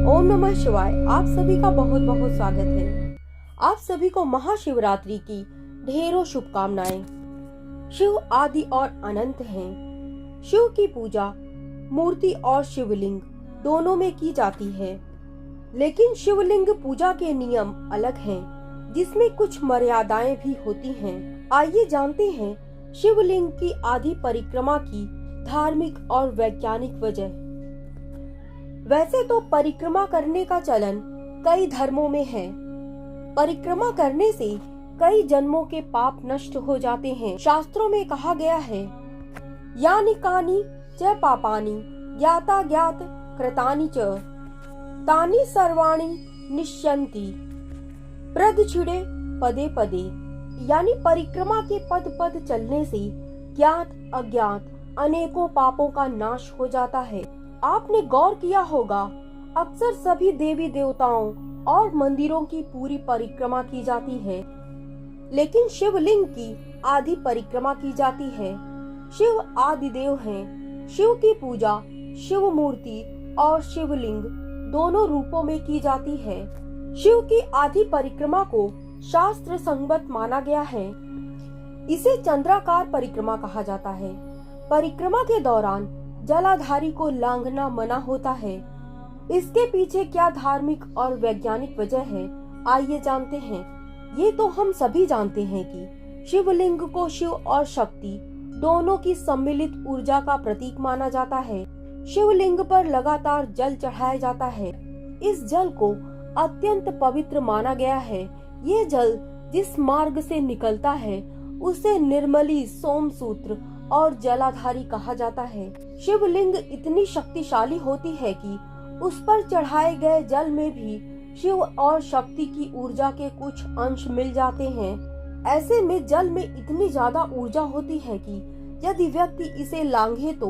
ओम नमः शिवाय। आप सभी का बहुत बहुत स्वागत है। आप सभी को महाशिवरात्रि की ढेरों शुभकामनाएं। शिव आदि और अनंत हैं। शिव की पूजा मूर्ति और शिवलिंग दोनों में की जाती है, लेकिन शिवलिंग पूजा के नियम अलग हैं, जिसमें कुछ मर्यादाएं भी होती हैं। आइए जानते हैं शिवलिंग की आदि परिक्रमा की धार्मिक और वैज्ञानिक वजह। वैसे तो परिक्रमा करने का चलन कई धर्मों में है। परिक्रमा करने से कई जन्मों के पाप नष्ट हो जाते हैं। शास्त्रों में कहा गया है, यानि कानि च पापानि ज्ञाता ज्ञात कृतानि च तानि सर्वाणि निश्यन्ति प्रदक्षिणे पदे पदे। यानी परिक्रमा के पद पद चलने से ज्ञात अज्ञात अनेकों पापों का नाश हो जाता है। आपने गौर किया होगा, अक्सर सभी देवी देवताओं और मंदिरों की पूरी परिक्रमा की जाती है, लेकिन शिवलिंग की आधी परिक्रमा की जाती है। शिव आदि देव हैं। शिव की पूजा शिव मूर्ति और शिवलिंग दोनों रूपों में की जाती है। शिव की आधी परिक्रमा को शास्त्र संगत माना गया है। इसे चंद्राकार परिक्रमा कहा जाता है। परिक्रमा के दौरान जलाधारी को लांघना मना होता है। इसके पीछे क्या धार्मिक और वैज्ञानिक वजह है, आइए जानते हैं। ये तो हम सभी जानते हैं कि शिवलिंग को शिव और शक्ति दोनों की सम्मिलित ऊर्जा का प्रतीक माना जाता है। शिवलिंग पर लगातार जल चढ़ाया जाता है। इस जल को अत्यंत पवित्र माना गया है। ये जल जिस मार्ग से निकलता है उसे निर्मली, सोमसूत्र और जलाधारी कहा जाता है। शिवलिंग इतनी शक्तिशाली होती है कि उस पर चढ़ाए गए जल में भी शिव और शक्ति की ऊर्जा के कुछ अंश मिल जाते हैं। ऐसे में जल में इतनी ज्यादा ऊर्जा होती है कि यदि व्यक्ति इसे लांघे तो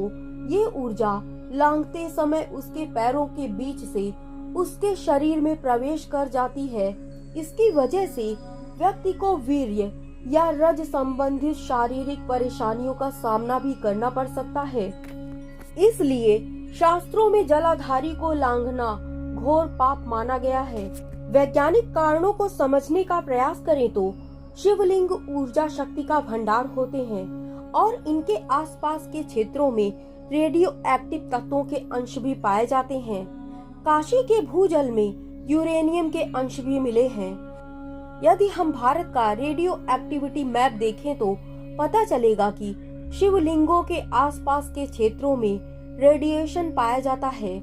ये ऊर्जा लांघते समय उसके पैरों के बीच से उसके शरीर में प्रवेश कर जाती है। इसकी वजह से व्यक्ति को वीर्य या रज संबंधित शारीरिक परेशानियों का सामना भी करना पड़ सकता है। इसलिए शास्त्रों में जलाधारी को लांघना घोर पाप माना गया है। वैज्ञानिक कारणों को समझने का प्रयास करें तो शिवलिंग ऊर्जा शक्ति का भंडार होते हैं और इनके आसपास के क्षेत्रों में रेडियो एक्टिव तत्वों के अंश भी पाए जाते हैं। काशी के भूजल में यूरेनियम के अंश भी मिले हैं। यदि हम भारत का रेडियो एक्टिविटी मैप देखें तो पता चलेगा कि शिवलिंगों के आसपास के क्षेत्रों में रेडिएशन पाया जाता है।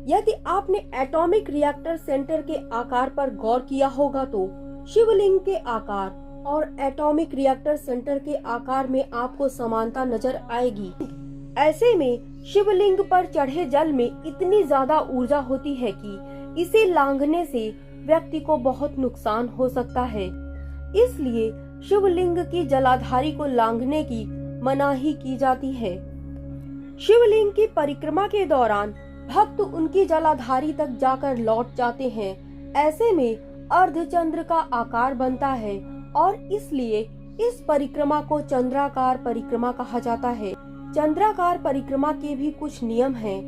यदि आपने एटॉमिक रिएक्टर सेंटर के आकार पर गौर किया होगा तो शिवलिंग के आकार और एटॉमिक रिएक्टर सेंटर के आकार में आपको समानता नजर आएगी। ऐसे में शिवलिंग पर चढ़े जल में इतनी ज्यादा ऊर्जा होती है कि इसे लांघने से व्यक्ति को बहुत नुकसान हो सकता है। इसलिए शिवलिंग की जलाधारी को लांघने की मनाही की जाती है। शिवलिंग की परिक्रमा के दौरान भक्त उनकी जलाधारी तक जाकर लौट जाते हैं। ऐसे में अर्धचंद्र का आकार बनता है और इसलिए इस परिक्रमा को चंद्राकार परिक्रमा कहा जाता है। चंद्राकार परिक्रमा के भी कुछ नियम हैं।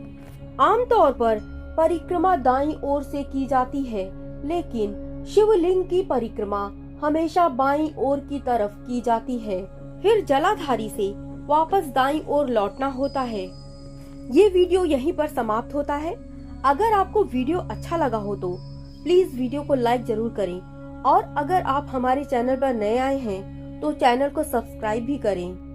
आमतौर पर परिक्रमा दाईं ओर से की जाती है, लेकिन शिवलिंग की परिक्रमा हमेशा बाईं ओर की तरफ की जाती है। फिर जलाधारी से वापस दाईं ओर लौटना होता है। ये वीडियो यहीं पर समाप्त होता है। अगर आपको वीडियो अच्छा लगा हो तो प्लीज वीडियो को लाइक जरूर करें और अगर आप हमारे चैनल पर नए आए हैं तो चैनल को सब्सक्राइब भी करें।